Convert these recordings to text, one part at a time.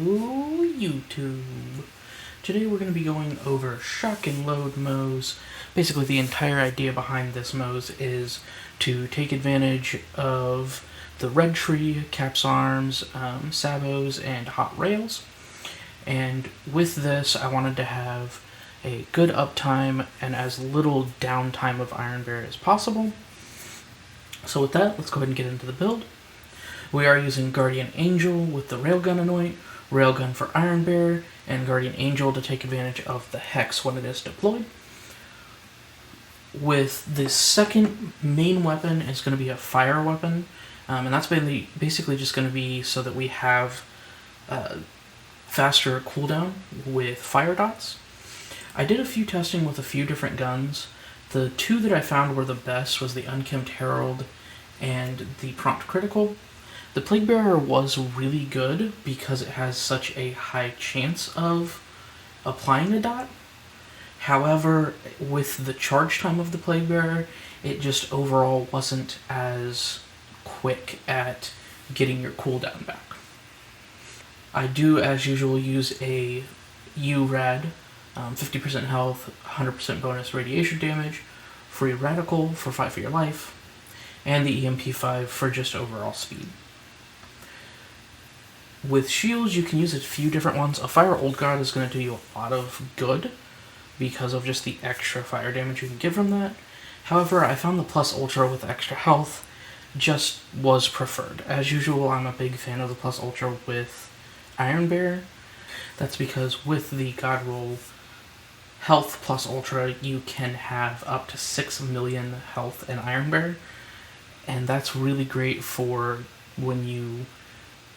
Hello YouTube! Today we're going to be going over Shock and Load Moze. Basically the entire idea behind this Moze is to take advantage of the red tree, caps arms, sabos, and hot rails. And with this I wanted to have a good uptime and as little downtime of Iron Bear as possible. So with that, let's go ahead and get into the build. We are using Guardian Angel with the Railgun Anoint, Railgun for Iron Bear, and Guardian Angel to take advantage of the Hex when it is deployed. With the second main weapon is going to be a fire weapon, and that's basically just going to be so that we have faster cooldown with fire dots. I did a few testing with a few different guns. The two that I found were the best was the Unkempt Herald and the Prompt Critical. The Plague Bearer was really good because it has such a high chance of applying the dot. However, with the charge time of the Plague Bearer, it just overall wasn't as quick at getting your cooldown back. I do, as usual, use a URAD, 50% health, 100% bonus radiation damage, free radical for 5 for your life, and the EMP5 for just overall speed. With shields, you can use a few different ones. A Fire Old God is going to do you a lot of good because of just the extra fire damage you can get from that. However, I found the Plus Ultra with extra health just was preferred. As usual, I'm a big fan of the Plus Ultra with Iron Bear. That's because with the God Roll Health Plus Ultra, you can have up to 6 million health in Iron Bear, and that's really great for when you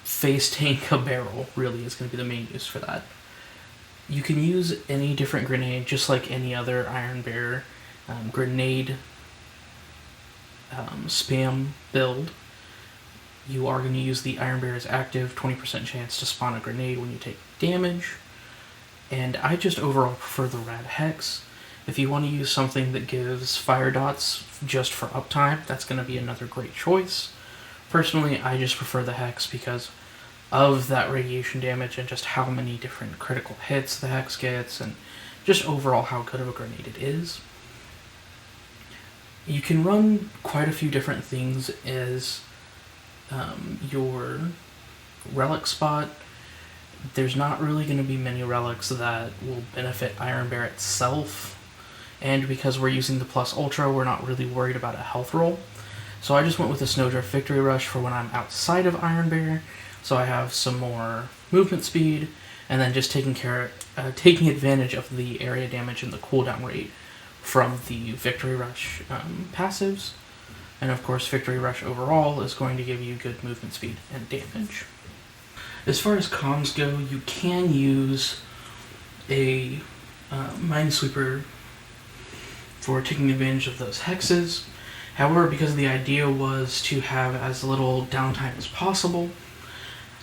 face tank a barrel, really is going to be the main use for that. You can use any different grenade, just like any other Iron Bear grenade spam build. You are going to use the Iron Bear as active, 20% chance to spawn a grenade when you take damage. And I just overall prefer the Rad Hex. If you want to use something that gives fire dots just for uptime, that's going to be another great choice. Personally, I just prefer the Hex because of that radiation damage and just how many different critical hits the Hex gets and just overall how good of a grenade it is. You can run quite a few different things as your relic spot. There's not really going to be many relics that will benefit Iron Bear itself, and because we're using the Plus Ultra, we're not really worried about a health roll. So I just went with the Snowdrift Victory Rush for when I'm outside of Iron Bear, so I have some more movement speed, and then just taking advantage of the area damage and the cooldown rate from the Victory Rush passives. And of course, Victory Rush overall is going to give you good movement speed and damage. As far as comms go, you can use a Minesweeper for taking advantage of those hexes. However, because the idea was to have as little downtime as possible,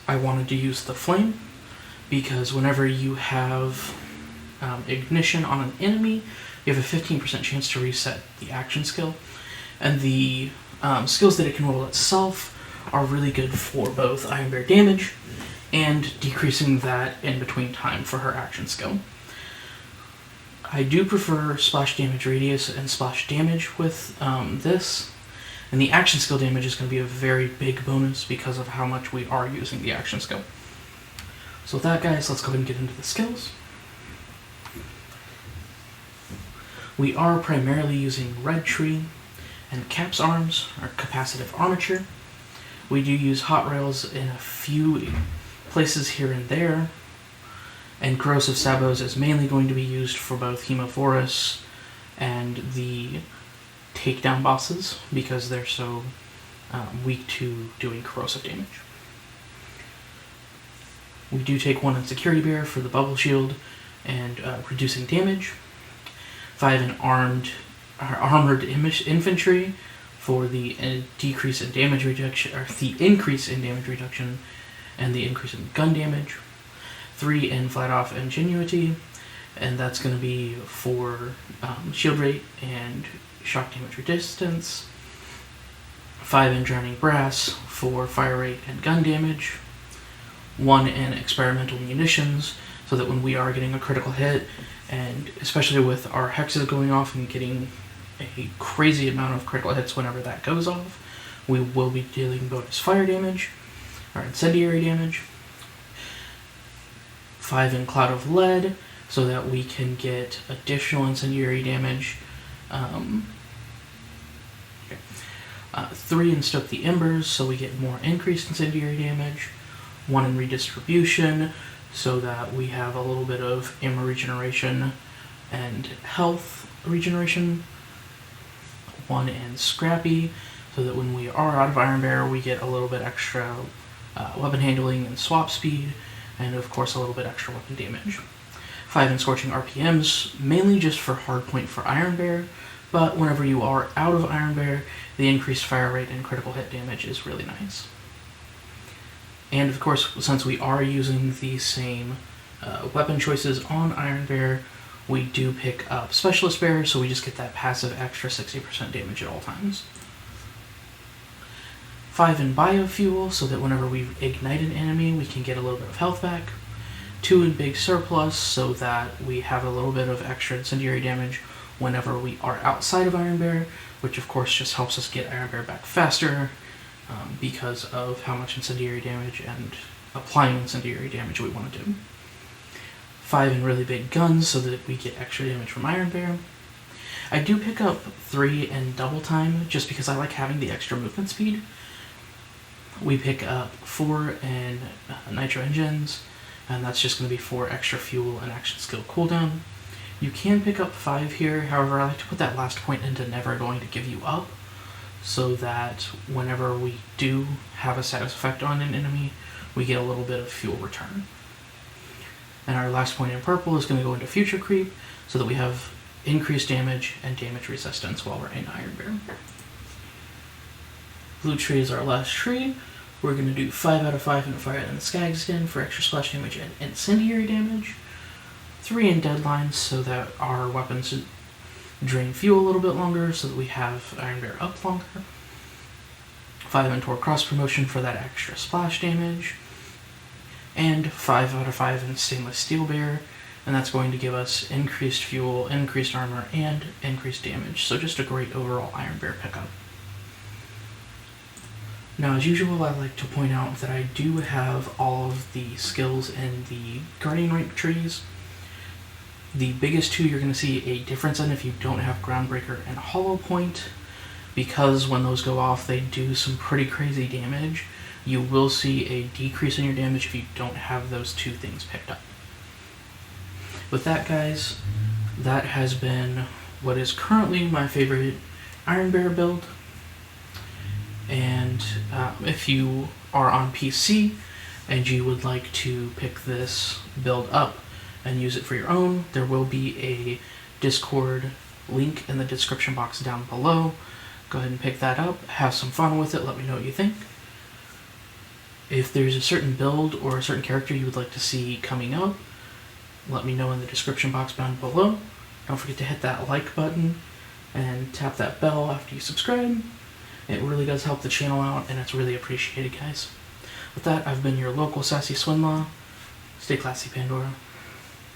I wanted to use the Flame, because whenever you have ignition on an enemy, you have a 15% chance to reset the action skill, and the skills that it can roll itself are really good for both Iron Bear damage and decreasing that in-between time for her action skill. I do prefer Splash Damage Radius and Splash Damage with this, and the action skill damage is going to be a very big bonus because of how much we are using the action skill. So with that, guys, let's go ahead and get into the skills. We are primarily using Red Tree and Caps Arms, or Capacitive Armature. We do use Hot Rails in a few places here and there, and Corrosive Sabos is mainly going to be used for both Hemophorus and the takedown bosses because they're so weak to doing corrosive damage. We do take 1 in Security Bear for the Bubble Shield and reducing damage, 5 in Armored Infantry for the decrease in damage reduction, or the increase in damage reduction and the increase in gun damage, 3 in Flat Off Ingenuity, and that's going to be for shield rate and shock damage resistance, 5 in Drowning Brass for fire rate and gun damage, one in experimental munitions, so that when we are getting a critical hit, and especially with our hexes going off and getting a crazy amount of critical hits whenever that goes off, we will be dealing bonus fire damage, or incendiary damage. 5 in Cloud of Lead, so that we can get additional incendiary damage. 3 in Stoke the Embers, so we get more increased incendiary damage. 1 in Redistribution, so that we have a little bit of ammo regeneration and health regeneration. 1 in Scrappy, so that when we are out of Iron Bear, we get a little bit extra weapon handling and swap speed, and of course a little bit extra weapon damage. 5 in Scorching RPMs, mainly just for hardpoint for Iron Bear, but whenever you are out of Iron Bear, the increased fire rate and critical hit damage is really nice. And of course, since we are using the same weapon choices on Iron Bear, we do pick up Specialist Bear, so we just get that passive extra 60% damage at all times. 5 in Biofuel, so that whenever we ignite an enemy, we can get a little bit of health back. 2 in Big Surplus, so that we have a little bit of extra incendiary damage whenever we are outside of Iron Bear, which of course just helps us get Iron Bear back faster because of how much incendiary damage and applying incendiary damage we want to do. 5 in Really Big Guns, so that we get extra damage from Iron Bear. I do pick up 3 in Double Time, just because I like having the extra movement speed. We pick up 4 in Nitro Engines, and that's just going to be 4 extra fuel and action skill cooldown. You can pick up 5 here, however I like to put that last point into Never Going to Give You Up, so that whenever we do have a status effect on an enemy, we get a little bit of fuel return. And our last point in purple is going to go into Future Creep, so that we have increased damage and damage resistance while we're in Iron Bear. Blue Tree is our last tree. We're going to do 5 out of 5 in Fire and Skags again for extra splash damage and incendiary damage. 3 in Deadlines, so that our weapons drain fuel a little bit longer, so that we have Iron Bear up longer. 5 in Tor Cross Promotion for that extra splash damage. And 5 out of 5 in Stainless Steel Bear, and that's going to give us increased fuel, increased armor, and increased damage. So just a great overall Iron Bear pickup. Now, as usual, I like to point out that I do have all of the skills in the Guardian rank trees. The biggest two you're going to see a difference in if you don't have Groundbreaker and Hollow Point, because when those go off, they do some pretty crazy damage. You will see a decrease in your damage if you don't have those two things picked up. With that, guys, that has been what is currently my favorite Iron Bear build. And if you are on PC and you would like to pick this build up and use it for your own, there will be a Discord link in the description box down below. Go ahead and pick that up, have some fun with it, let me know what you think. If there's a certain build or a certain character you would like to see coming up, let me know in the description box down below. Don't forget to hit that like button and tap that bell after you subscribe. It really does help the channel out, and it's really appreciated, guys. With that, I've been your local sassy SwinLaw. Stay classy, Pandora.